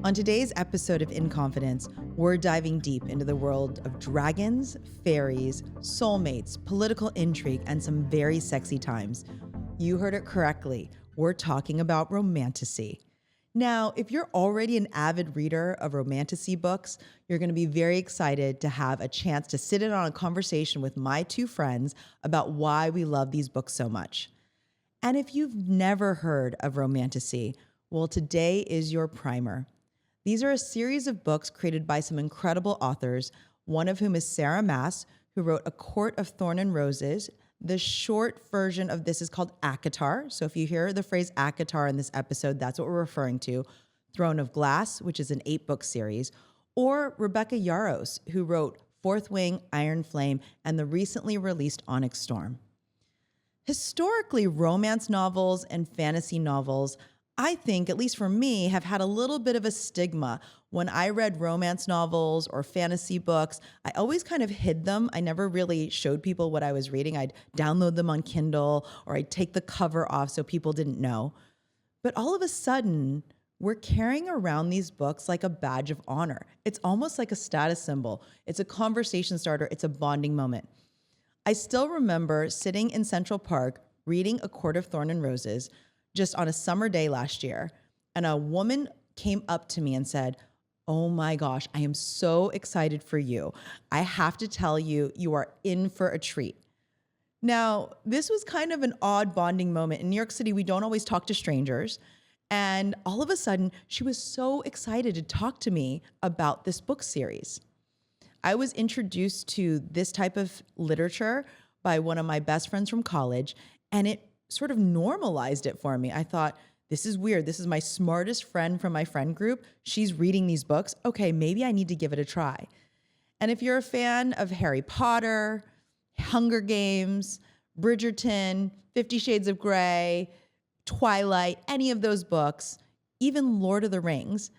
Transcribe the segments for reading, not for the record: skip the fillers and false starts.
On today's episode of In Confidence, we're diving deep into the world of dragons, fairies, soulmates, political intrigue, and some very sexy times. You heard it correctly. We're talking about romantasy. Now, if you're already an avid reader of romantasy books, you're going to be very excited to have a chance to sit in on a conversation with my two friends about why we love these books so much. And if you've never heard of romantasy, well, today is your primer. These are a series of books created by some incredible authors, one of whom is Sarah Maas, who wrote A Court of Thorn and Roses. The short version of this is called ACOTAR. So if you hear the phrase ACOTAR in this episode, that's what we're referring to. Throne of Glass, which is an 8-book series. Or Rebecca Yarros, who wrote Fourth Wing, Iron Flame, and the recently released Onyx Storm. Historically, romance novels and fantasy novels, I think, at least for me, have had a little bit of a stigma. When I read romance novels or fantasy books, I always kind of hid them. I never really showed people what I was reading. I'd download them on Kindle or I'd take the cover off so people didn't know. But all of a sudden, we're carrying around these books like a badge of honor. It's almost like a status symbol. It's a conversation starter. It's a bonding moment. I still remember sitting in Central Park reading A Court of Thorn and Roses just on a summer day last year, and a woman came up to me and said, "Oh my gosh, I am so excited for you. I have to tell you, you are in for a treat." Now, this was kind of an odd bonding moment. In New York City, we don't always talk to strangers. And all of a sudden, she was so excited to talk to me about this book series. I was introduced to this type of literature by one of my best friends from college, and it sort of normalized it for me. I thought, this is weird. This is my smartest friend from my friend group. She's reading these books. Okay, maybe I need to give it a try. And if you're a fan of Harry Potter, Hunger Games, Bridgerton, 50 Shades of Grey, Twilight, any of those books, even Lord of the Rings,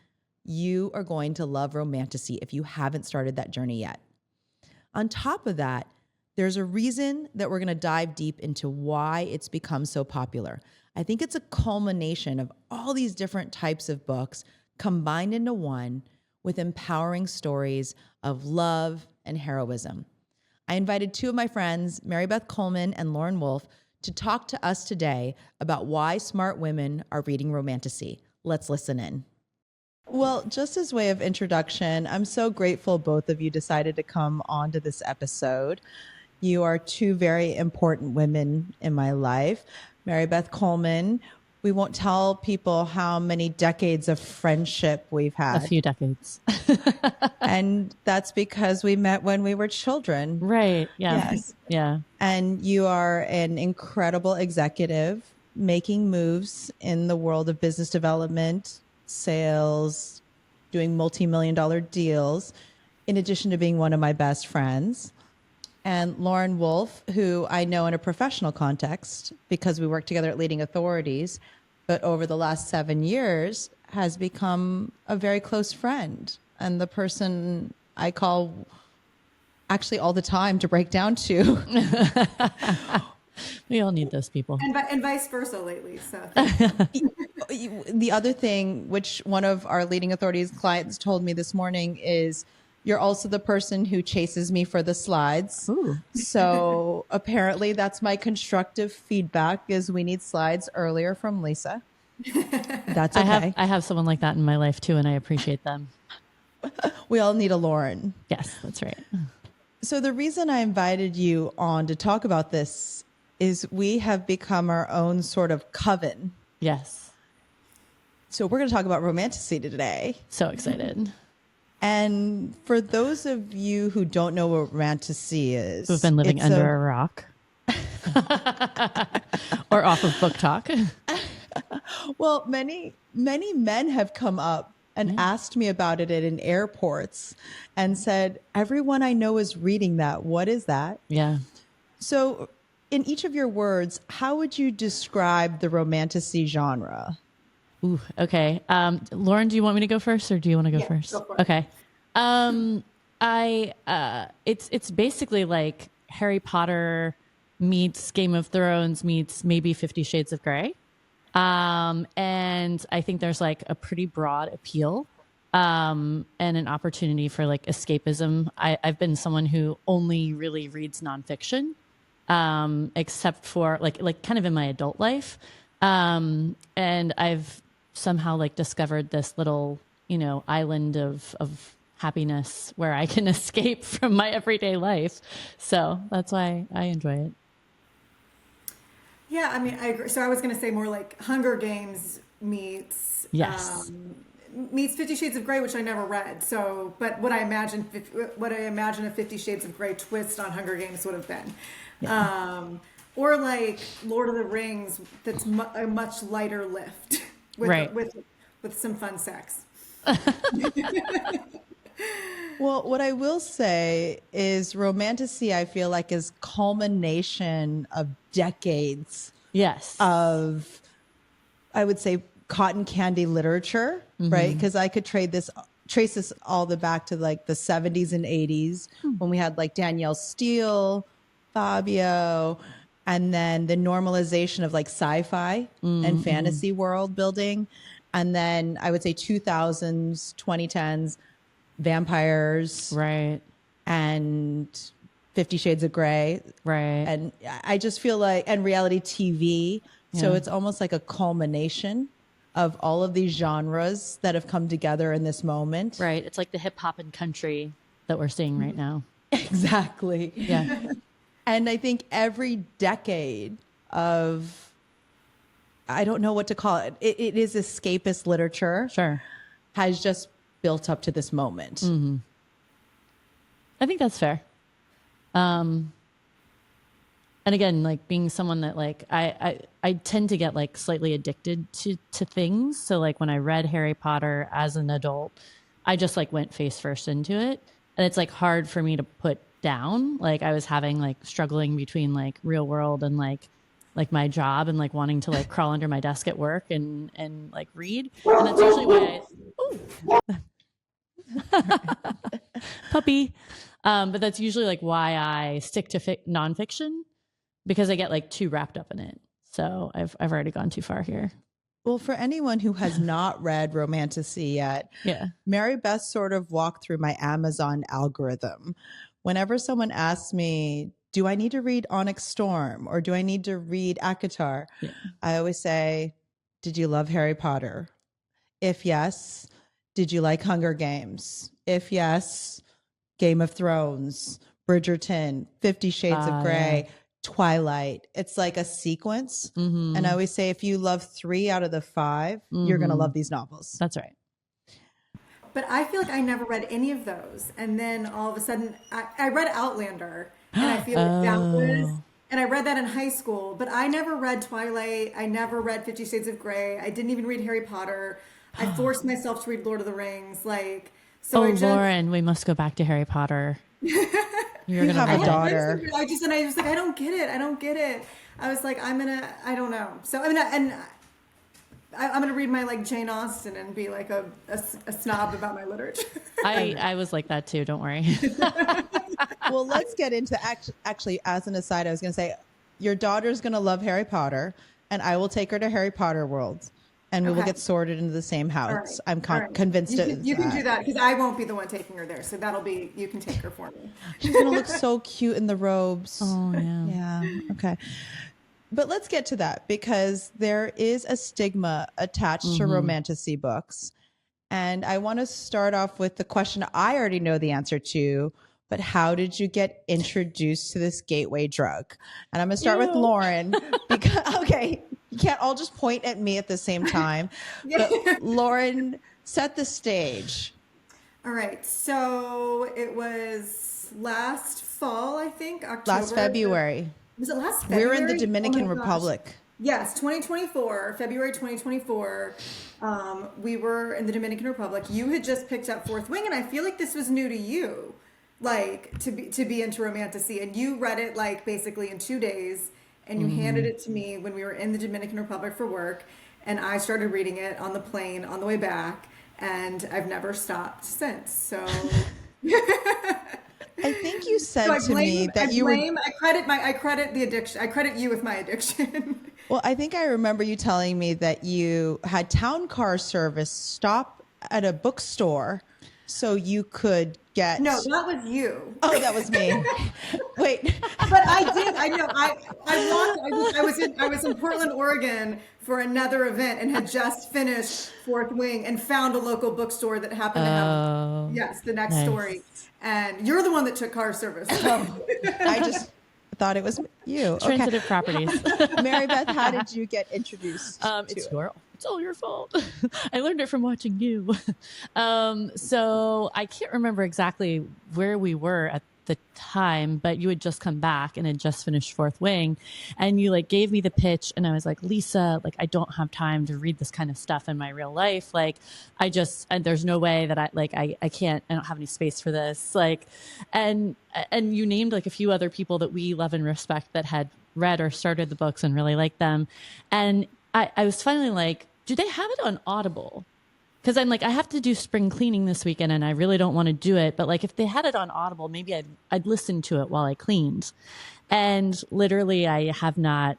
you are going to love romantasy if you haven't started that journey yet. On top of that, there's a reason that we're going to dive deep into why it's become so popular. I think it's a culmination of all these different types of books combined into one with empowering stories of love and heroism. I invited two of my friends, Marybeth Coleman and Lauren Wolfe, to talk to us today about why smart women are reading romantasy. Let's listen in. Well, just as way of introduction, I'm so grateful both of you decided to come on to this episode. You are two very important women in my life. Marybeth Coleman, we won't tell people how many decades of friendship we've had. A few decades. And that's because we met when we were children. Right. Yeah. Yes. Yeah. And you are an incredible executive making moves in the world of business development, sales, doing multi-million-dollar deals, in addition to being one of my best friends. And Lauren Wolfe, who I know in a professional context because we work together at leading authorities, but over the last 7 years has become a very close friend and the person I call actually all the time to break down to. We all need those people. And vice versa lately. So The other thing, which one of our leading authorities clients told me this morning, is you're also the person who chases me for the slides. Ooh. So apparently that's my constructive feedback is we need slides earlier from Lisa. That's okay. I have someone like that in my life too, and I appreciate them. We all need a Lauren. Yes, that's right. So the reason I invited you on to talk about this is we have become our own sort of coven. Yes. So we're going to talk about romantasy today. So excited. And for those of you who don't know what romantasy is, Who've been living under a rock or off of Book Talk. Well, many men have come up and asked me about it in airports and said, everyone I know is reading that. What is that? Yeah. So in each of your words, how would you describe the romantasy genre? Ooh, okay. Lauren, do you want me to go first or do you want to go first? Go for it. Okay. It's basically like Harry Potter meets Game of Thrones meets maybe 50 Shades of Grey. And I think there's like a pretty broad appeal and an opportunity for like escapism. I've been someone who only really reads nonfiction, except for like kind of in my adult life. And I've somehow like discovered this little, island of happiness where I can escape from my everyday life. So that's why I enjoy it. Yeah, I mean, I agree. So I was going to say more like Hunger Games meets Yes. meets 50 Shades of Grey, which I never read. So, but what I imagine a 50 Shades of Grey twist on Hunger Games would have been. Or like Lord of the Rings, that's a much lighter lift with, Right. with some fun sex. Well, what I will say is Romantasy, I feel like, is culmination of decades Yes. of, I would say, cotton candy literature, right? Because I could trace this all the back to like the 70s and 80s when we had like Danielle Steele, Fabio, and then the normalization of like sci-fi and fantasy world building. And then I would say 2000s, 2010s, vampires, right. and 50 Shades of Grey. Right. And I just feel like, and reality TV. So it's almost like a culmination of all of these genres that have come together in this moment. Right. It's like the hip hop and country that we're seeing right now. Exactly. Yeah. And I think every decade of, I don't know what to call it, it is escapist literature, Sure. has just built up to this moment. I think that's fair. And again, like being someone that like I tend to get like slightly addicted to things. So like when I read Harry Potter as an adult, I just like went face first into it. And it's like hard for me to put down. Like I was having like struggling between like real world and like my job and like wanting to like crawl under my desk at work and like read. And that's usually why puppy. But that's usually like why I stick to nonfiction, because I get like too wrapped up in it. So I've already gone too far here. Well, for anyone who has not read Romantasy yet, Yeah. Marybeth sort of walked through my Amazon algorithm. Whenever someone asks me, do I need to read Onyx Storm or do I need to read Akatar? Yeah. I always say, did you love Harry Potter? If yes, did you like Hunger Games? If yes, Game of Thrones, Bridgerton, 50 Shades of Grey, Twilight. It's like a sequence. And I always say, if you love 3 out of the 5, you're going to love these novels. That's right. But I feel like I never read any of those. And then all of a sudden, I read Outlander. And I feel like that was, and I read that in high school. But I never read Twilight. I never read 50 Shades of Grey. I didn't even read Harry Potter. I forced myself to read Lord of the Rings. Like, so Lauren, we must go back to Harry Potter. You're You gonna have love a it. daughter. I was like, I don't get it. I was like, I don't know. So I'm gonna read my like Jane Austen and be like a snob about my literature. I was like that too. Don't worry. Well, let's get into actually, as an aside, I was going to say, your daughter's going to love Harry Potter and I will take her to Harry Potter World and we will get sorted into the same house. All right. I'm convinced you can do that because I won't be the one taking her there. So you can take her for me. She's going to look so cute in the robes. Oh yeah. Yeah. Okay. But let's get to that because there is a stigma attached to romantasy books. And I want to start off with the question I already know the answer to, but how did you get introduced to this gateway drug? And I'm going to start with Lauren because, okay, you can't all just point at me at the same time. But Lauren, set the stage. All right. So it was last fall, I think, October. Last February. Was it last February? We're in the Dominican Oh my gosh. Republic. Yes, 2024, February 2024. We were in the Dominican Republic. You had just picked up Fourth Wing, and I feel like this was new to you, like to be into romantasy. And you read it like basically in 2 days, and you handed it to me when we were in the Dominican Republic for work. And I started reading it on the plane on the way back, and I've never stopped since. So. I think you said So to me that I credit the addiction. I credit you with my addiction. Well, I think I remember you telling me that you had town car service stop at a bookstore so you could get. No, that was you. Oh, that was me. Wait. But I did. I know. I was in Portland, Oregon for another event and had just finished Fourth Wing and found a local bookstore that happened to have the next story. And you're the one that took car service. I just thought it was you. Transitive properties. Marybeth, how did you get introduced to it's it? it's all your fault. I learned it from watching you. So I can't remember exactly where we were at the time, but you had just come back and had just finished Fourth Wing, and you like gave me the pitch, and I was like, Lisa, like I don't have time to read this kind of stuff in my real life. Like and there's no way that I can't, I don't have any space for this. Like, and you named like a few other people that we love and respect that had read or started the books and really liked them. And I was finally like, do they have it on Audible? Because I'm like, I have to do spring cleaning this weekend and I really don't want to do it. But like, if they had it on Audible, maybe I'd listen to it while I cleaned. And literally, I have not.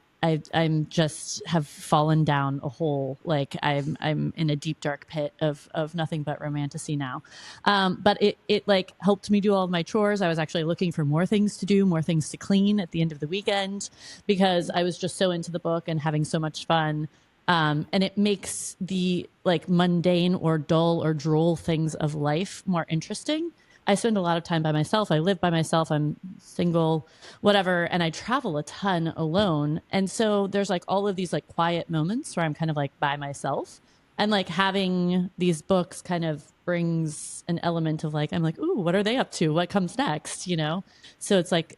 I'm just have fallen down a hole. Like I'm in a deep dark pit of nothing but romantasy now. But it like helped me do all of my chores. I was actually looking for more things to do, more things to clean at the end of the weekend because I was just so into the book and having so much fun. And it makes the like mundane or dull or droll things of life more interesting. I spend a lot of time by myself. I live by myself. I'm single, whatever. And I travel a ton alone. And so there's like all of these like quiet moments where I'm kind of like by myself, and like having these books kind of brings an element of like, I'm like, ooh, what are they up to? What comes next? You know? So it's like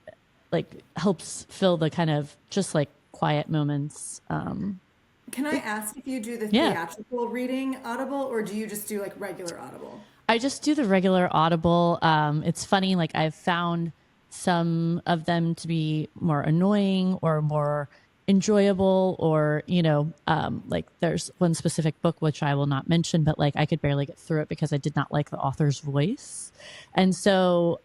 helps fill the kind of just like quiet moments. Can I ask if you do the theatrical reading Audible, or do you just do like regular Audible? I just do the regular Audible. It's funny, like I've found some of them to be more annoying or more enjoyable, or, you know, like there's one specific book, which I will not mention, but like I could barely get through it because I did not like the author's voice. And so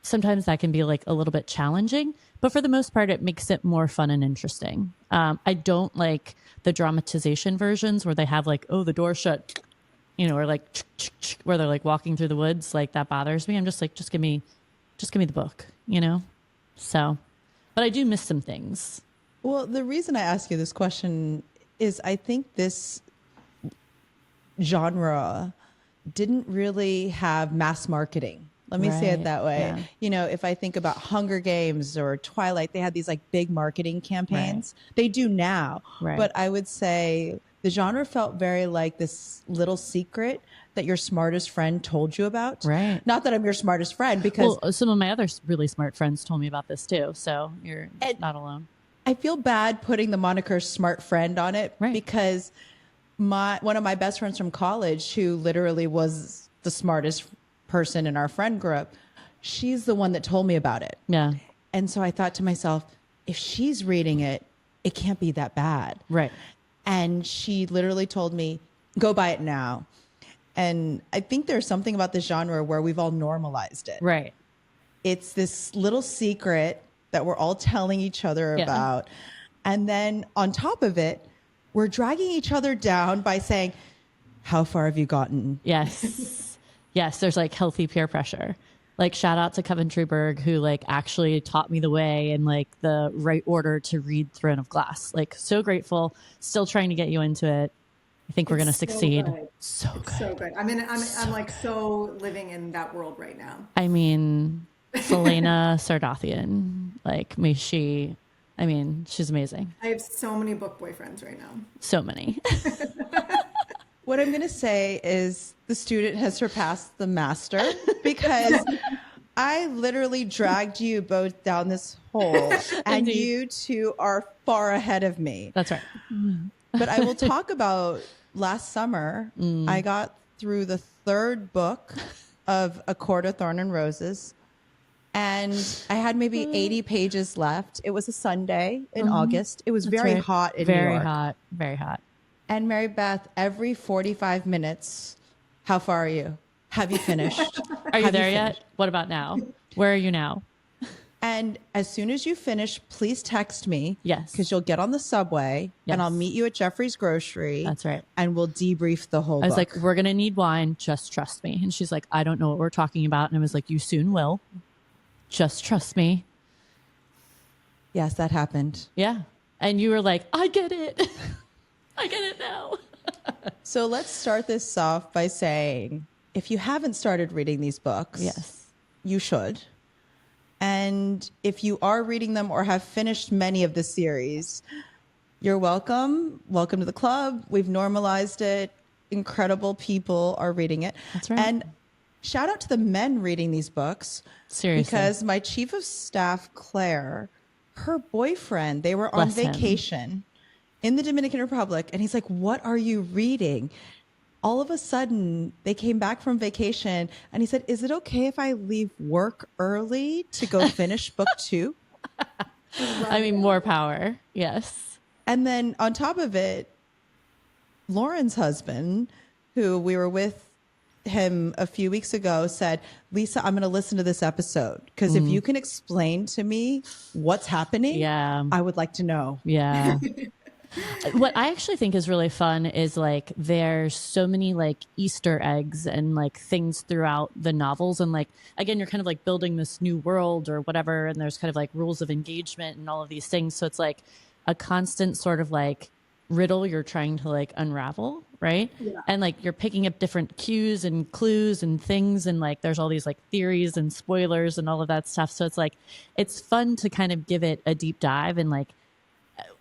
sometimes that can be like a little bit challenging, but for the most part, it makes it more fun and interesting. I don't like the dramatization versions where they have like, oh, the door shut, you know, or like where they're like walking through the woods. Like that bothers me. I'm just like, just give me the book, you know? So, but I do miss some things. Well, the reason I ask you this question is I think this genre didn't really have mass marketing. Let me say it that way. Yeah. You know, if I think about Hunger Games or Twilight, they had these like big marketing campaigns. Right. They do now. Right. But I would say the genre felt very like this little secret that your smartest friend told you about. Right. Not that I'm your smartest friend, because some of my other really smart friends told me about this too. So you're not alone. I feel bad putting the moniker smart friend on it, because one of my best friends from college, who literally was the smartest person in our friend group, she's the one that told me about it. Yeah. And so I thought to myself, if she's reading it, it can't be that bad. Right. And she literally told me, go buy it now. And I think there's something about this genre where we've all normalized it. Right. It's this little secret that we're all telling each other about. And then on top of it, we're dragging each other down by saying, how far have you gotten? Yes. Yes, there's like healthy peer pressure. Like shout out to Coventry Berg, who like actually taught me the way and like the right order to read Throne of Glass. Like so grateful, still trying to get you into it. I think we're going to succeed. Good. So good. So good. I mean, I'm like so living in that world right now. I mean, Selena Sardathian, like she's amazing. I have so many book boyfriends right now. So many. What I'm going to say is the student has surpassed the master, because I literally dragged you both down this hole and you two are far ahead of me. That's right. But I will talk about last summer. I got through the third book of A Court of Thorn and Roses, and I had maybe 80 pages left. It was a Sunday in August. It was very hot in New York. Very hot. Very hot. And Marybeth, every 45 minutes, how far are you? Have you finished? Are you there yet? What about now? Where are you now? And as soon as you finish, please text me. Yes. Because you'll get on the subway and I'll meet you at Jeffrey's Grocery. That's right. And we'll debrief the whole book. I was like, we're going to need wine. Just trust me. And she's like, I don't know what we're talking about. And I was like, you soon will. Just trust me. Yes, that happened. Yeah. And you were like, I get it. I get it now. So let's start this off by saying, if you haven't started reading these books, Yes, you should. And if you are reading them or have finished many of the series, you're welcome. Welcome to the club. We've normalized it. Incredible people are reading it. That's right. And shout out to the men reading these books. Seriously. Because my chief of staff, Claire, her boyfriend, they were on Bless him. vacation in the Dominican Republic. And he's like, what are you reading? All of a sudden, they came back from vacation and he said, is it okay if I leave work early to go finish book 2? I mean, more power. Yes. And then on top of it, Lauren's husband, who we were with him a few weeks ago, said, Lisa, I'm going to listen to this episode because if you can explain to me what's happening, Yeah. I would like to know. Yeah. What I actually think is really fun is like there's so many like Easter eggs and like things throughout the novels. And like, again, you're kind of like building this new world or whatever. And there's kind of like rules of engagement and all of these things. So it's like a constant sort of like riddle you're trying to like unravel. Right. Yeah. And like you're picking up different cues and clues and things. And like there's all these like theories and spoilers and all of that stuff. So it's like it's fun to kind of give it a deep dive and like,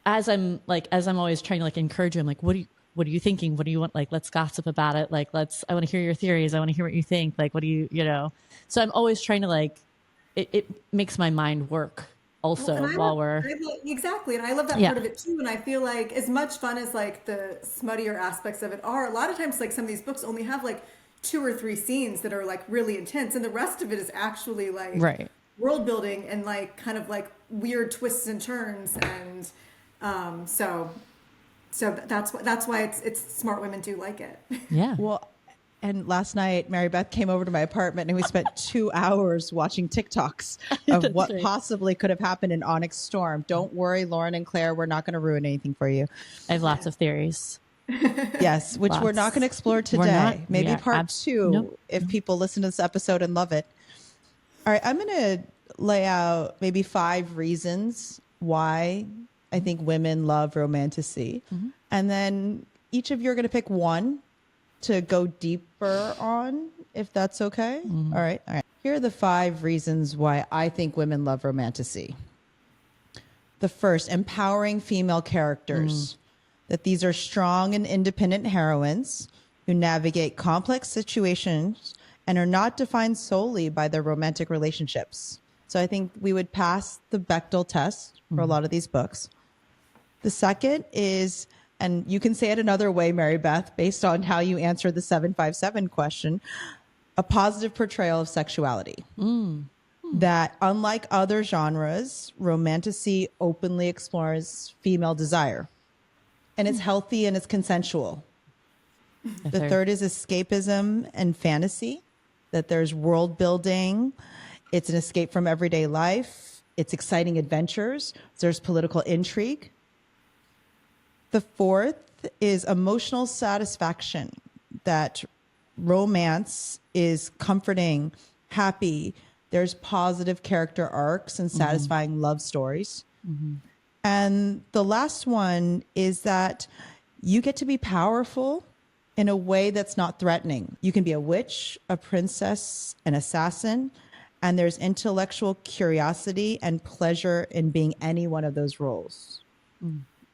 as I'm always trying to like encourage you, I'm like, what are you thinking? What do you want? Like, let's gossip about it. Like, I want to hear your theories. I want to hear what you think. Like, what do you know? So I'm always trying to like, it makes my mind work also exactly. And I love that part of it too. And I feel like as much fun as like the smuttier aspects of it are, a lot of times like some of these books only have like 2 or 3 scenes that are like really intense. And the rest of it is actually like world building and like kind of like weird twists and turns. And so that's why it's smart women do like it. Yeah. Well, and last night, Marybeth came over to my apartment and we spent 2 hours watching TikToks of what possibly could have happened in Onyx Storm. Don't worry, Lauren and Claire, we're not going to ruin anything for you. I have lots of theories. Yes, which we're not going to explore today. Maybe part 2 if people listen to this episode and love it. All right, I'm going to lay out maybe 5 reasons why I think women love romantasy. Mm-hmm. And then each of you are going to pick one to go deeper on, if that's okay. Mm-hmm. All right. Here are the 5 reasons why I think women love romantasy. The first, empowering female characters. That these are strong and independent heroines who navigate complex situations and are not defined solely by their romantic relationships. So I think we would pass the Bechdel test for a lot of these books. The second is, and you can say it another way, Marybeth, based on how you answered the 757 question, a positive portrayal of sexuality. That unlike other genres, romantasy openly explores female desire. And it's healthy and it's consensual. The third is escapism and fantasy, that there's world building. It's an escape from everyday life. It's exciting adventures. There's political intrigue. The fourth is emotional satisfaction, that romance is comforting, happy. There's positive character arcs and satisfying love stories. And the last one is that you get to be powerful in a way that's not threatening. You can be a witch, a princess, an assassin, and there's intellectual curiosity and pleasure in being any one of those roles.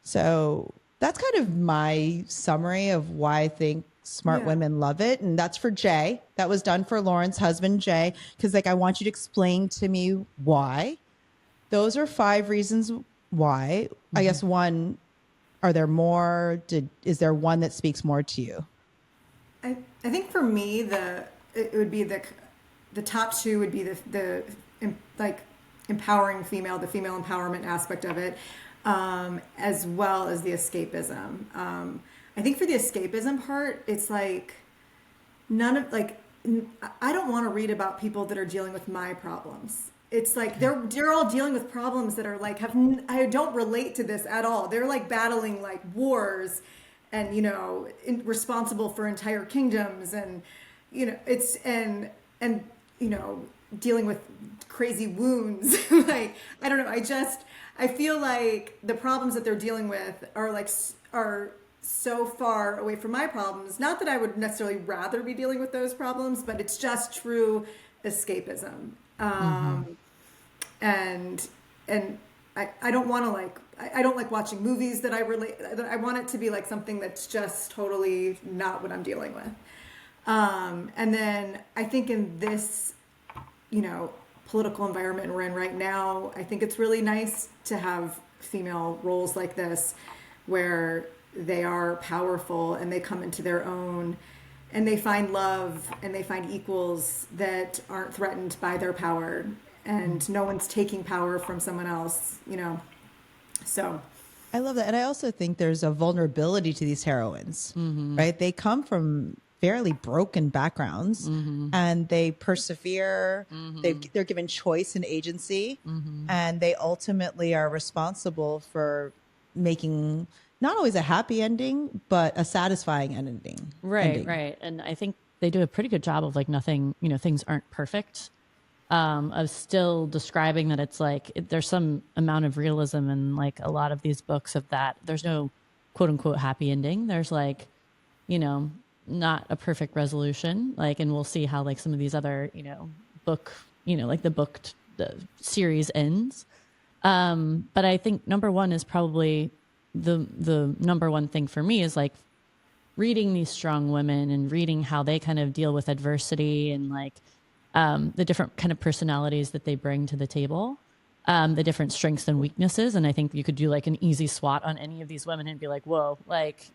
So that's kind of my summary of why I think smart women love it. And that's for Jay. That was done for Lauren's husband, Jay, because like I want you to explain to me why. Those are 5 reasons why. I guess one, are there more? Is there one that speaks more to you? I think for me it would be the top 2 would be the like empowering female, the female empowerment aspect of it, as well as the escapism. I think for the escapism part, it's like I don't want to read about people that are dealing with my problems. it's like they're all dealing with problems that are like I don't relate to this at all. They're like battling like wars, and responsible for entire kingdoms, and it's and dealing with crazy wounds. Like, I don't know. I feel like the problems that they're dealing with are so far away from my problems. Not that I would necessarily rather be dealing with those problems, but it's just true escapism. And I don't want to I don't like watching movies that I relate. I want it to be like something that's just totally not what I'm dealing with. And then I think in this, political environment we're in right now, I think it's really nice to have female roles like this where they are powerful and they come into their own and they find love and they find equals that aren't threatened by their power, and no one's taking power from someone else, So I love that. And I also think there's a vulnerability to these heroines, right? They come from fairly broken backgrounds and they persevere. They're given choice and agency, and they ultimately are responsible for making not always a happy ending, but a satisfying ending. Right. And I think they do a pretty good job of like nothing, things aren't perfect. Of still describing that it's like there's some amount of realism in like a lot of these books of that there's no quote unquote happy ending. There's like, not a perfect resolution. Like, and we'll see how like some of these other, book, like the series ends. But I think number one is probably the number one thing for me is like reading these strong women and reading how they kind of deal with adversity and like, the different kind of personalities that they bring to the table, the different strengths and weaknesses. And I think you could do like an easy SWOT on any of these women and be like, whoa, like,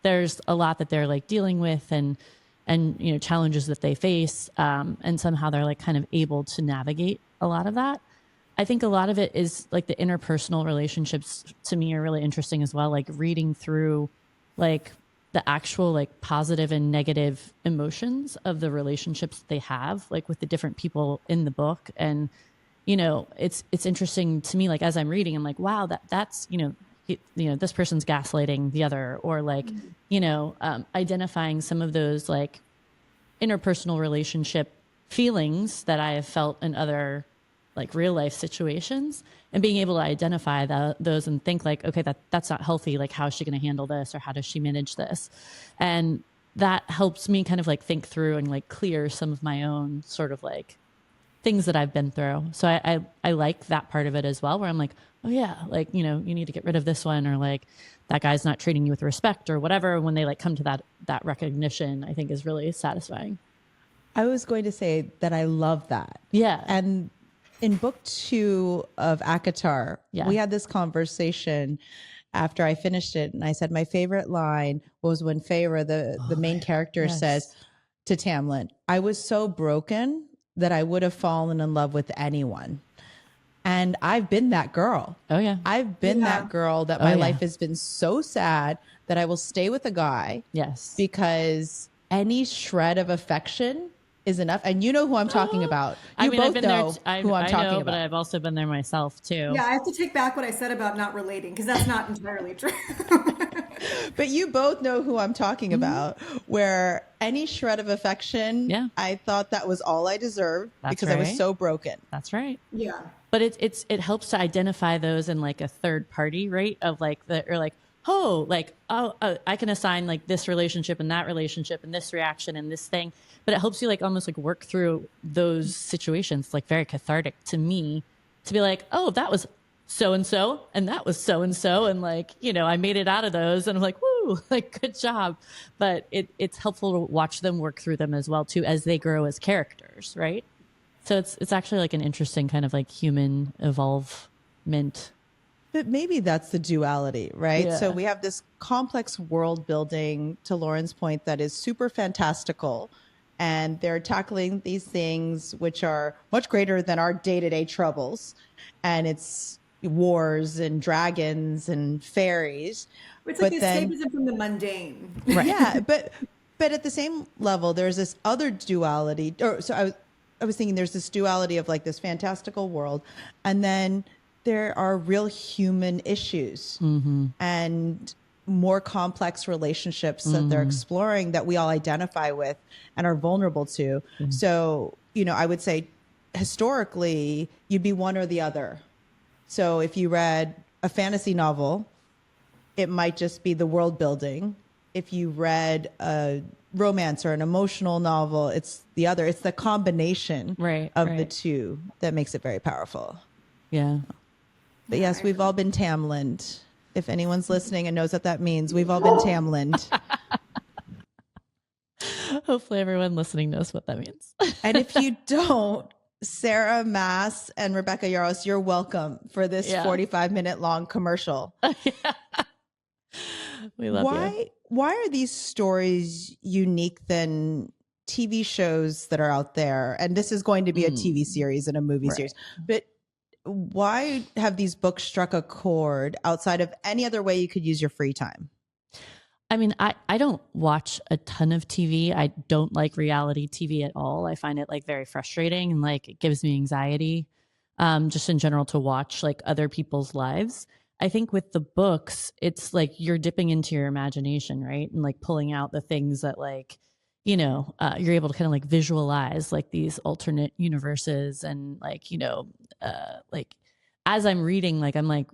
there's a lot that they're like dealing with and challenges that they face. And somehow they're like kind of able to navigate a lot of that. I think a lot of it is like the interpersonal relationships to me are really interesting as well. Like reading through like the actual like positive and negative emotions of the relationships they have like with the different people in the book. And, it's interesting to me, like, as I'm reading, I'm like, wow, that's, this person's gaslighting the other, or like, identifying some of those like interpersonal relationship feelings that I have felt in other like real life situations, and being able to identify those and think like, okay, that's not healthy. Like, how is she going to handle this, or how does she manage this? And that helps me kind of like think through and like clear some of my own sort of like things that I've been through. So I like that part of it as well, where I'm like, oh yeah, like, you need to get rid of this one, or like that guy's not treating you with respect or whatever. When they like come to that recognition, I think is really satisfying. I was going to say that I love that. Yeah. And in book 2 of Akatar, we had this conversation after I finished it, and I said my favorite line was when Feyre, the main character, says to Tamlin, "I was so broken that I would have fallen in love with anyone." And I've been that girl. Oh yeah. I've been that girl that my life has been so sad that I will stay with a guy. Yes. Because any shred of affection is enough. And you know who I'm talking about. I mean, both I've been know there who I'm talking about. But I've also been there myself too. Yeah, I have to take back what I said about not relating, because that's not entirely true. But you both know who I'm talking about, where any shred of affection, I thought that was all I deserved because I was so broken. That's right. Yeah. But it helps to identify those in like a third party, right? Of like I can assign like this relationship and that relationship and this reaction and this thing. But it helps you like almost like work through those situations, like very cathartic to me, to be like, oh, that was so-and-so and that was so-and-so. And like, I made it out of those, and I'm like, woo, like good job. But it's helpful to watch them work through them as well too, as they grow as characters. Right. So it's actually like an interesting kind of like human evolvement. But maybe that's the duality, right? Yeah. So we have this complex world building, to Lauren's point, that is super fantastical. And they're tackling these things which are much greater than our day-to-day troubles. And it's wars and dragons and fairies. It's like escapism from the mundane. Right. Yeah, but at the same level, there's this other duality. I was thinking there's this duality of like this fantastical world, and then there are real human issues and more complex relationships that they're exploring that we all identify with and are vulnerable to. So, you know, I would say historically you'd be one or the other. So if you read a fantasy novel, it might just be the world building. If you read a romance or an emotional novel, it's the other. It's the combination of the two that makes it very powerful. Yeah. But yes, we've all been Tamlined. If anyone's listening and knows what that means, we've all been Tamlined. Hopefully everyone listening knows what that means. And if you don't, Sarah Mass and Rebecca Yaros, you're welcome for this 45-minute long commercial. We love you. Why are these stories unique than TV shows that are out there? And this is going to be a TV series and a movie series. But why have these books struck a chord outside of any other way you could use your free time? I mean, I don't watch a ton of TV. I don't like reality TV at all. I find it like very frustrating and like it gives me anxiety just in general to watch like other people's lives. I think with the books, it's like you're dipping into your imagination, right? And like pulling out the things that like, you know, you're able to kind of like visualize like these alternate universes and like, you know, like as I'm reading, like I'm like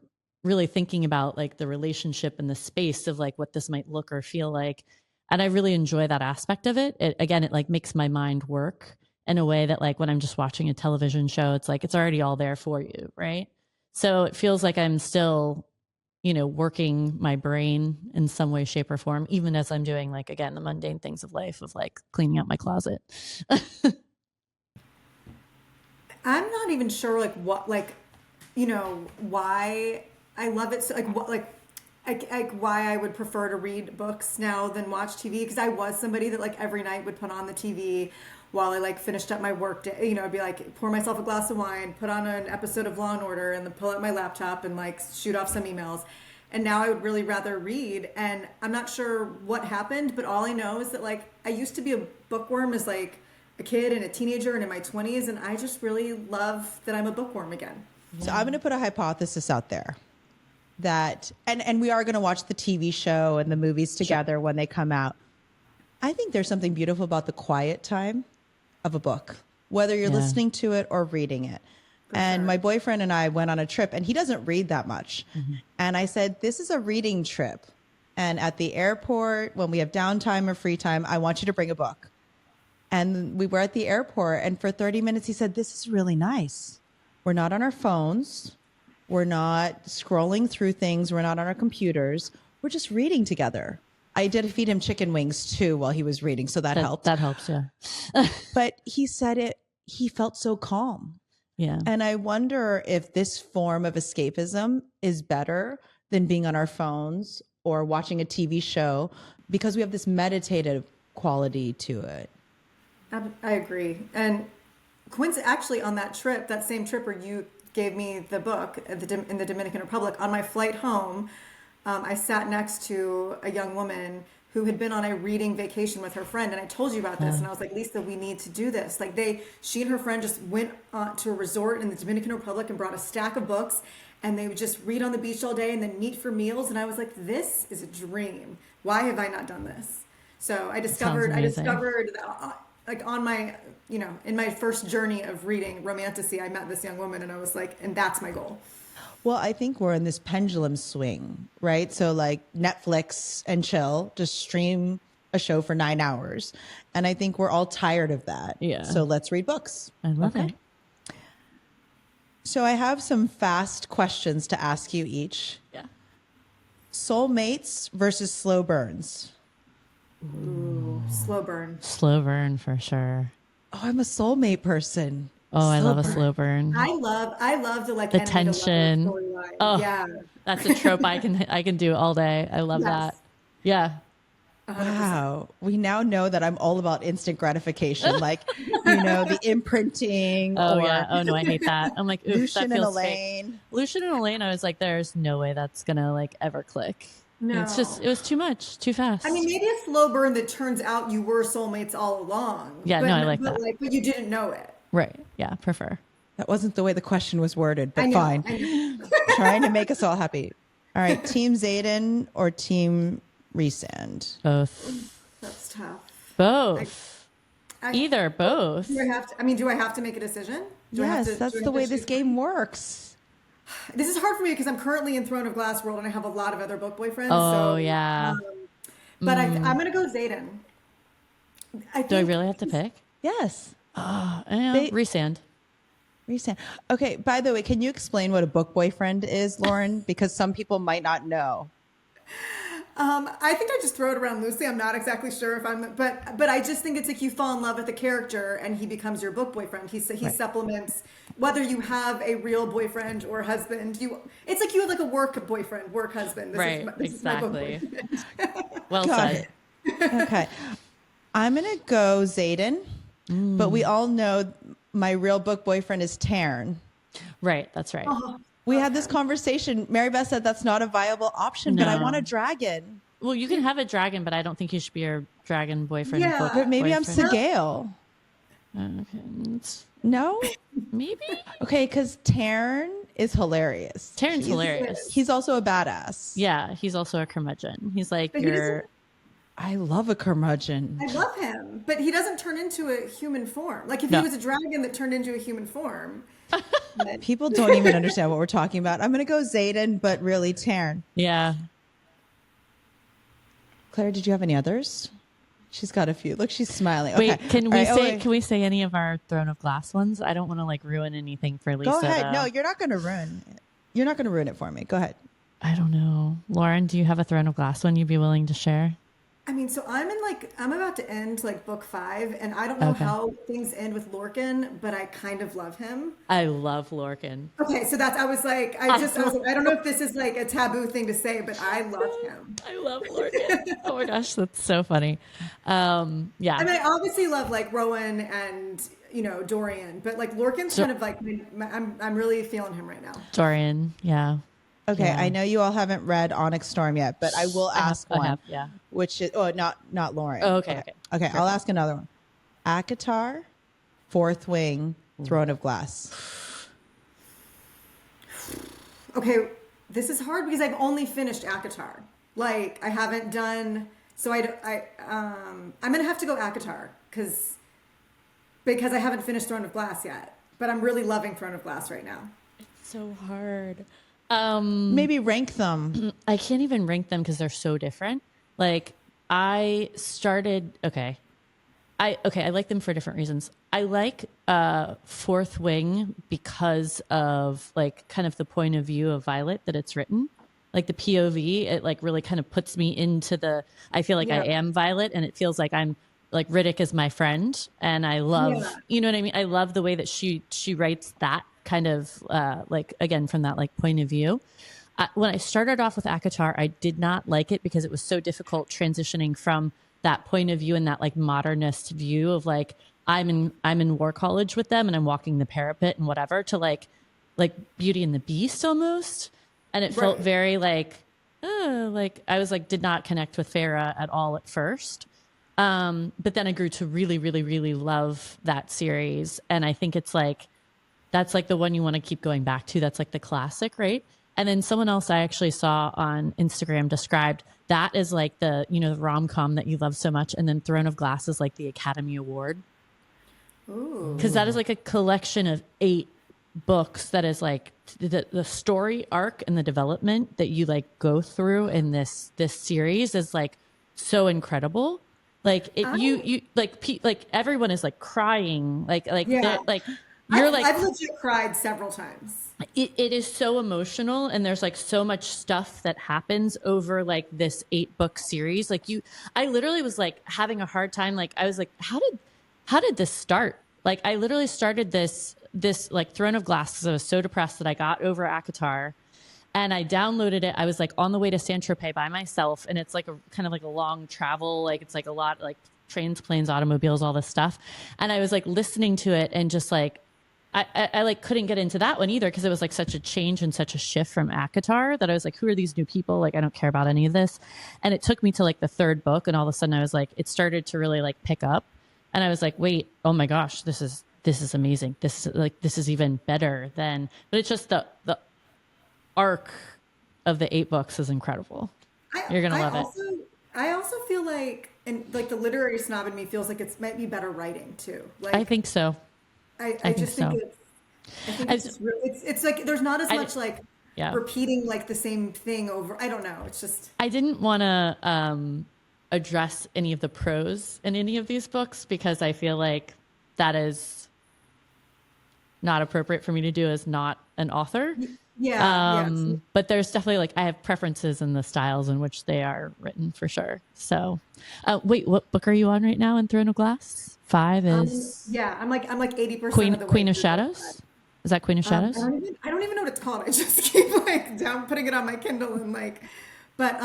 really thinking about like the relationship and the space of like what this might look or feel like. And I really enjoy that aspect of it. Again, it like makes my mind work in a way that like when I'm just watching a television show, it's like, it's already all there for you. Right. So it feels like I'm still, you know, working my brain in some way, shape or form, even as I'm doing like, again, the mundane things of life of like cleaning out my closet. I'm not even sure like what, like, you know, why I love it. So like what, like why I would prefer to read books now than watch TV. Cause I was somebody that like every night would put on the TV while I like finished up my work day. You know, I'd be like, pour myself a glass of wine, put on an episode of Law and Order and then pull out my laptop and like shoot off some emails. And now I would really rather read. And I'm not sure what happened, but all I know is that like, I used to be a bookworm as like a kid and a teenager and in my 20s. And I just really love that I'm a bookworm again. So I'm going to put a hypothesis out there that, and we are going to watch the TV show and the movies together when they come out. I think there's something beautiful about the quiet time of a book, whether you're listening to it or reading it. And my boyfriend and I went on a trip and he doesn't read that much. And I said, this is a reading trip. And at the airport, when we have downtime or free time, I want you to bring a book. And we were at the airport and for 30 minutes, he said, this is really nice. We're not on our phones. We're not scrolling through things. We're not on our computers. We're just reading together. I did feed him chicken wings too while he was reading. So that helped. That helps. Yeah. But he said he felt so calm. Yeah. And I wonder if this form of escapism is better than being on our phones or watching a TV show because we have this meditative quality to it. I agree. And actually on that trip, that same trip where you gave me the book in the Dominican Republic, on my flight home, I sat next to a young woman who had been on a reading vacation with her friend. And I told you about this. And I was like, Lisa, we need to do this. Like she and her friend just went to a resort in the Dominican Republic and brought a stack of books. And they would just read on the beach all day and then meet for meals. And I was like, this is a dream. Why have I not done this? So I discovered that, like on my, you know, in my first journey of reading Romantasy, I met this young woman and I was like, and that's my goal. Well, I think we're in this pendulum swing, right? So like Netflix and chill, just stream a show for 9 hours. And I think we're all tired of that. Yeah. So let's read books. I love it. So I have some fast questions to ask you each. Yeah. Soulmates versus slow burns. Ooh, slow burn. Slow burn for sure. Oh, I'm a soulmate person. Oh, I love a slow burn. I love the like the tension. Storyline. Oh, yeah. That's a trope I can do all day. I love that. Yeah. 100%. Wow. We now know that I'm all about instant gratification, like, you know, the imprinting. Oh, or yeah. Oh, no, I hate that. I'm like, oof, Lucian that and feels Elaine. fake. Lucian and Elaine, I was like, there's no way that's going to like ever click. No. It's just, it was too much, too fast. I mean, maybe a slow burn that turns out you were soulmates all along. Yeah, but, no, I like that. But you didn't know it. Right. Yeah. Prefer. That wasn't the way the question was worded, I but know, fine. I know. Trying to make us all happy. All right. Team Zayden or Team Resand? Both. That's tough. Both. I- Either. Both. Do I have to make a decision? Yes, that's the way this game works. This is hard for me because I'm currently in Throne of Glass world and I have a lot of other book boyfriends. Oh, so, yeah. But I'm going to go Zayden. Do I really have to pick? Yes. Resand. Resand. Okay. By the way, can you explain what a book boyfriend is, Lauren? Because some people might not know. I think I just throw it around loosely. I'm not exactly sure if but I just think it's like you fall in love with the character and he becomes your book boyfriend. He supplements whether you have a real boyfriend or husband. It's like you have like a work boyfriend, work husband. This is my book boyfriend. Well Got said. it. Okay. I'm going to go Zayden, but we all know my real book boyfriend is Tarn. Right. That's right. We had this conversation. Marybeth said that's not a viable option, but I want a dragon. Well, you can have a dragon, but I don't think you should be your dragon boyfriend. Yeah. book But maybe I'm boyfriend. Segale. Okay. No? Maybe. Okay, because Tarn is hilarious. Taryn's hilarious. He's also a badass. Yeah, he's also a curmudgeon. He's like But I love a curmudgeon. I love him, but he doesn't turn into a human form. Like if he was a dragon that turned into a human form. People don't even understand what we're talking about. I'm going to go Zayden, but really Tarn. Yeah. Claire, did you have any others? She's got a few. Look, she's smiling. Okay. Wait, can All we right, say can we say any of our Throne of Glass ones? I don't want to like ruin anything for Lisa. Go ahead. though. No, you're not going to ruin it. You're not going to ruin it for me. Go ahead. I don't know. Lauren, do you have a Throne of Glass one you'd be willing to share? I mean, so I'm about to end like book 5, and I don't know how things end with Lorcan, but I kind of love him. I love Lorcan. Okay, so I was like, I don't know if this is like a taboo thing to say, but I love him. I love Lorcan. Oh my gosh, that's so funny. Yeah. I mean, I obviously love like Rowan and Dorian, but like Lorcan's kind of like I'm really feeling him right now. Dorian, yeah. Okay, Yeah. I know you all haven't read Onyx Storm yet, but I will ask one. I have, yeah. Which is not Lauren. Oh, okay. Okay, I'll ask another one. ACOTAR, Fourth Wing, Throne of Glass. Okay, this is hard because I've only finished ACOTAR. Like I haven't done, so I'm gonna have to go ACOTAR because I haven't finished Throne of Glass yet. But I'm really loving Throne of Glass right now. So hard. Maybe rank them. I can't even rank them because they're so different. Like I started, I like them for different reasons. I like Fourth Wing because of like kind of the point of view of Violet that it's written. Like the POV, it like really kind of puts me into I feel like I am Violet and it feels like I'm like Riddick is my friend. And I love, you know what I mean? I love the way that she writes that kind of like, again, from that like point of view. When I started off with ACOTAR, I did not like it because it was so difficult transitioning from that point of view and that like modernist view of like, I'm in war college with them and I'm walking the parapet and whatever to like Beauty and the Beast almost. And it felt very like I was like, did not connect with Farah at all at first. But then I grew to really, really, really love that series. And I think it's like, that's like the one you want to keep going back to. That's like the classic, right? And then someone else I actually saw on Instagram described that as like the, the rom-com that you love so much. And then Throne of Glass is like the Academy Award. Because that is like a collection of 8 books that is like the story arc and the development that you like go through in this series is like so incredible. Like you like everyone is like crying. I've legit cried several times. It is so emotional and there's like so much stuff that happens over like this 8-book series. Like I literally was like having a hard time. Like I was like, how did this start? Like I literally started this like Throne of Glass because I was so depressed that I got over ACOTAR and I downloaded it. I was like on the way to Saint-Tropez by myself and it's like a kind of like a long travel. Like it's like a lot like trains, planes, automobiles, all this stuff. And I was like listening to it and just like, I like couldn't get into that one either because it was like such a change and such a shift from ACOTAR that I was like, who are these new people? Like, I don't care about any of this. And it took me to like the 3rd book and all of a sudden I was like, it started to really like pick up and I was like, wait, oh my gosh, this is this is amazing. This is even better than, but it's just the arc of the 8 books is incredible. You're going to love it. I also feel like, and like the literary snob in me feels like it might be better writing too. Like I think so. I just think it's just it's like there's not as much like repeating like the same thing over. I don't know. It's just I didn't want to address any of the prose in any of these books because I feel like that is not appropriate for me to do as not an author. Yeah. But there's definitely like I have preferences in the styles in which they are written for sure. So, wait, what book are you on right now in Throne of Glass? 5 is I'm like 80% Queen of Shadows. Is that Queen of Shadows? I don't even know what it's called. I just keep like down putting it on my Kindle and like, but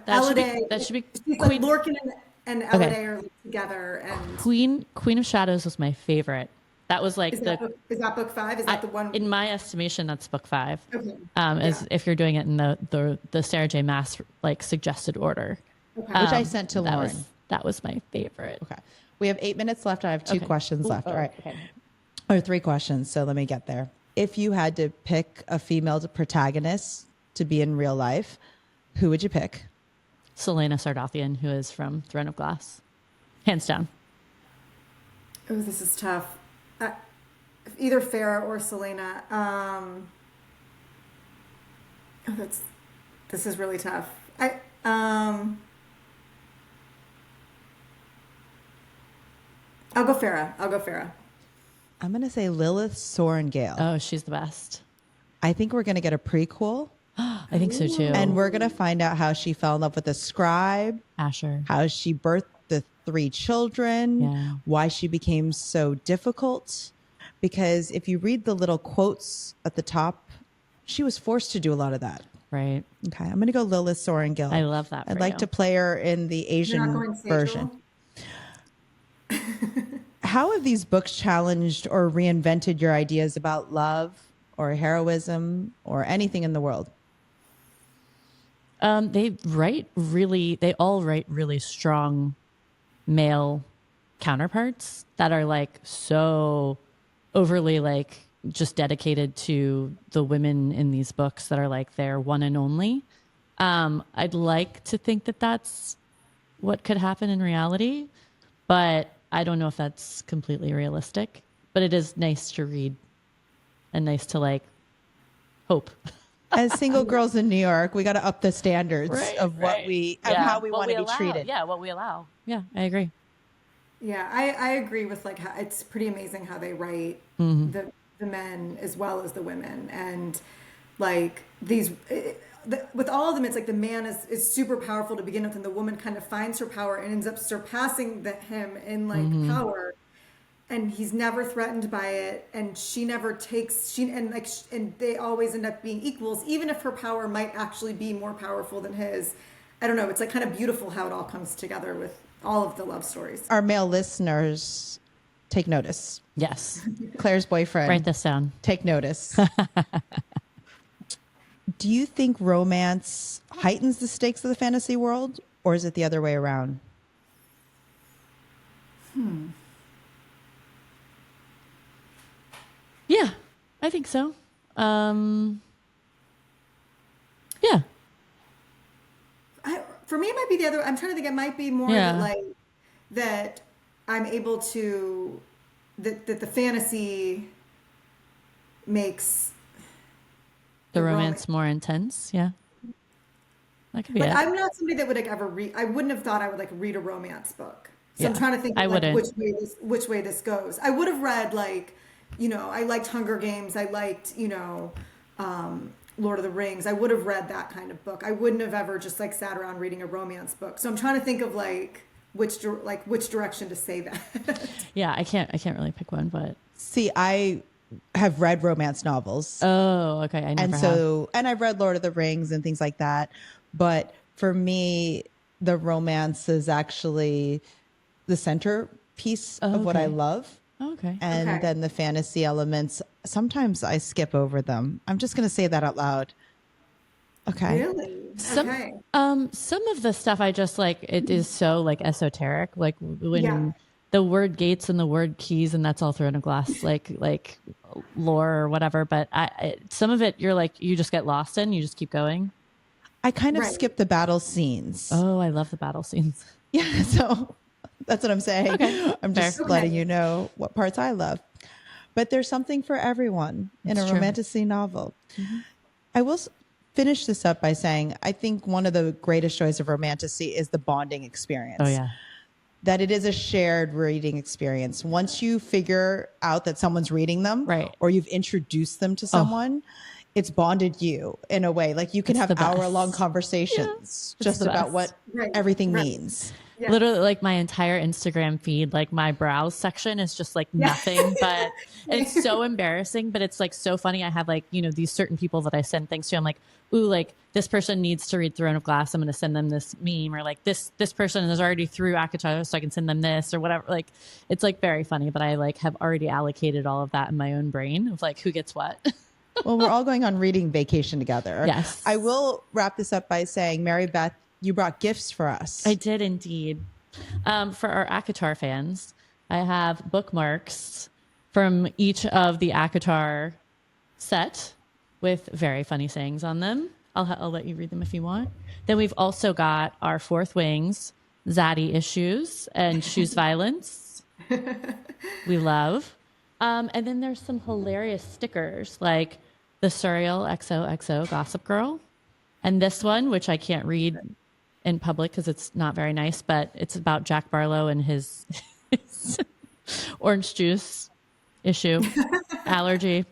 that should be Queen. Like Lorcan and Elliday are together and Queen of Shadows was my favorite. That was like is that book 5? Is that the one? In my estimation, that's book 5. Okay. As if you're doing it in the Sarah J. Maas like suggested order, which I sent to Lauren. That was my favorite. Okay. We have 8 minutes left. I have 2 questions left. All right. Okay. Or 3 questions. So let me get there. If you had to pick a female protagonist to be in real life, who would you pick? Selena Sardathian, who is from Throne of Glass, hands down. Oh, this is tough. Either Farah or Selena. This is really tough. I'll go Farah. I'm going to say Lilith Sorengale. Oh, she's the best. I think we're going to get a prequel. I think so too. And we're going to find out how she fell in love with the scribe. Asher. How she birthed the 3 children. Yeah. Why she became so difficult. Because if you read the little quotes at the top, she was forced to do a lot of that. Right. Okay. I'm going to go Lilith Sorengale. I love that. I'd like to play her in the Asian version. How have these books challenged or reinvented your ideas about love or heroism or anything in the world? They all write really strong male counterparts that are like so overly like just dedicated to the women in these books that are like their one and only. I'd like to think that that's what could happen in reality, but I don't know if that's completely realistic. But it is nice to read and nice to like hope. As single girls in New York, we got to up the standards of what how we want to be treated. Yeah, what we allow. Yeah, I agree. Yeah, I agree with like how it's pretty amazing how they write the men as well as the women, and like with all of them, it's like the man is super powerful to begin with, and the woman kind of finds her power and ends up surpassing him in like power, and he's never threatened by it, and she never takes and they always end up being equals, even if her power might actually be more powerful than his. I don't know. It's like kind of beautiful how it all comes together with all of the love stories. Our male listeners, take notice. Yes. Claire's boyfriend. Write this down. Take notice. Do you think romance heightens the stakes of the fantasy world, or is it the other way around? Yeah, I think so. Yeah. For me, it might be the other. I'm trying to think. It might be more that I'm able to that the fantasy makes the romance more intense. Yeah, that could be but it. I'm not somebody that would like ever read. I wouldn't have thought I would like read a romance book. So I'm trying to think of, like, which way this goes. I would have read like, I liked Hunger Games. I liked Lord of the Rings. I would have read that kind of book. I wouldn't have ever just like sat around reading a romance book. So I'm trying to think of like which direction to say that. Yeah, I can't really pick one, but see, I have read romance novels. Oh, okay. I never have. And I've read Lord of the Rings and things like that. But for me, the romance is actually the centerpiece of what I love. Okay. And then the fantasy elements, sometimes I skip over them. I'm just going to say that out loud. Okay. Really? Some of the stuff I just like, it is so like esoteric. Like when the word gates and the word keys, and that's all thrown in glass, like lore or whatever. But some of it, you're like, you just get lost in, you just keep going. I kind of Right. skip the battle scenes. Oh, I love the battle scenes. Yeah, so that's what I'm saying. Okay, I'm just fair. letting you know what parts I love. But there's something for everyone in That's a true. romantasy novel. I will finish this up by saying I think one of the greatest joys of romantasy is the bonding experience. Oh yeah. That it is a shared reading experience. Once you figure out that someone's reading them, Right. or you've introduced them to someone, it's bonded you in a way. Like you can It's have the best. hour-long conversations It's just the about best. what Right. everything Right. means. Yeah. Literally, like my entire Instagram feed, like my browse section is just like nothing but it's so embarrassing, but it's like so funny. I have like, these certain people that I send things to. I'm like, ooh, like this person needs to read Throne of Glass. I'm going to send them this meme, or like this person is already through ACOTAR, so I can send them this or whatever. Like it's like very funny, but I like have already allocated all of that in my own brain of like who gets what. Well, we're all going on reading vacation together. Yes. I will wrap this up by saying, Marybeth, you brought gifts for us. I did indeed. For our ACOTAR fans, I have bookmarks from each of the ACOTAR set with very funny sayings on them. I'll let you read them if you want. Then we've also got our Fourth Wings, Zaddy issues, and Choose Violence. We love. And then there's some hilarious stickers like the Surreal XOXO Gossip Girl. And this one, which I can't read in public because it's not very nice, but it's about Jack Barlow and his orange juice issue, allergy.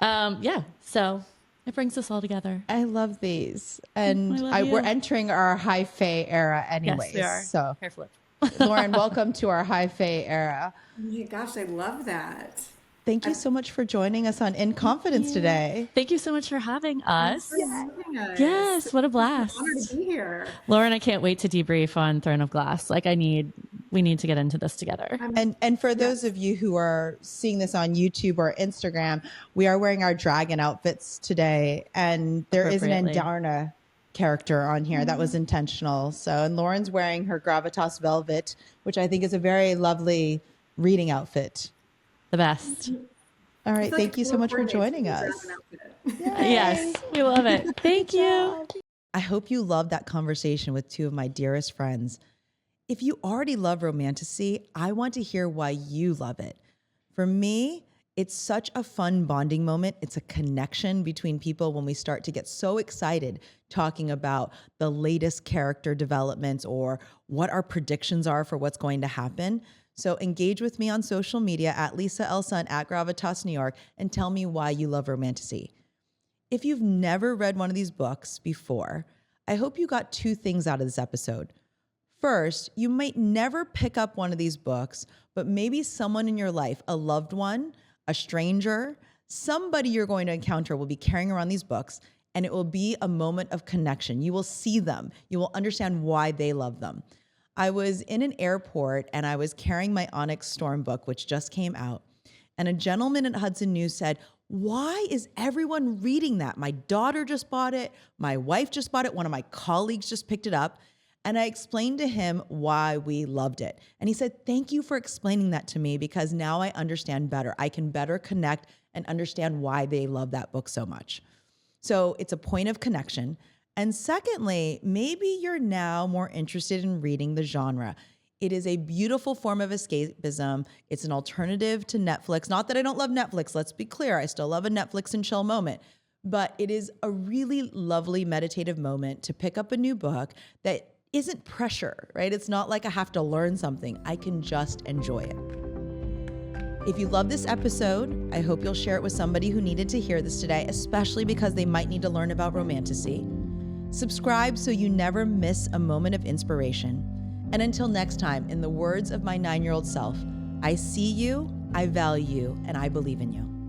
So it brings us all together. I love these. And I love we're you. entering our high fae era anyways. Yes, we are. So, Hair flip. Lauren, welcome to our high fae era. Oh my gosh, I love that. Thank you so much for joining us on In Confidence today. Thank you so much for having us. For having us. Yes, what a blast. Honor to be here. Lauren, I can't wait to debrief on Throne of Glass. Like we need to get into this together. And for those of you who are seeing this on YouTube or Instagram, we are wearing our dragon outfits today. And there is an Appropriately. Andarna character on here. That was intentional. So, and Lauren's wearing her Gravitas Velvet, which I think is a very lovely reading outfit. The best. All right. It's like Thank you so much for coordinates joining with us. your dragon outfit. Yes, we love it. Thank you. I hope you loved that conversation with two of my dearest friends. If you already love romantasy, I want to hear why you love it. For me, it's such a fun bonding moment. It's a connection between people when we start to get so excited talking about the latest character developments or what our predictions are for what's going to happen. So engage with me on social media at Lisa L. Sun at Gravitas New York and tell me why you love romantasy. If you've never read one of these books before, I hope you got two things out of this episode. First, you might never pick up one of these books, but maybe someone in your life, a loved one, a stranger, somebody you're going to encounter will be carrying around these books, and it will be a moment of connection. You will see them. You will understand why they love them. I was in an airport and I was carrying my Onyx Storm book, which just came out. And a gentleman at Hudson News said, "Why is everyone reading that? My daughter just bought it. My wife just bought it. One of my colleagues just picked it up." And I explained to him why we loved it. And he said, "Thank you for explaining that to me because now I understand better. I can better connect and understand why they love that book so much." So it's a point of connection. And secondly, maybe you're now more interested in reading the genre. It is a beautiful form of escapism. It's an alternative to Netflix. Not that I don't love Netflix. Let's be clear. I still love a Netflix and chill moment. But it is a really lovely meditative moment to pick up a new book that isn't pressure, right? It's not like I have to learn something. I can just enjoy it. If you love this episode, I hope you'll share it with somebody who needed to hear this today, especially because they might need to learn about romantasy. Subscribe so you never miss a moment of inspiration. And until next time, in the words of my 9-year-old self, I see you, I value you, and I believe in you.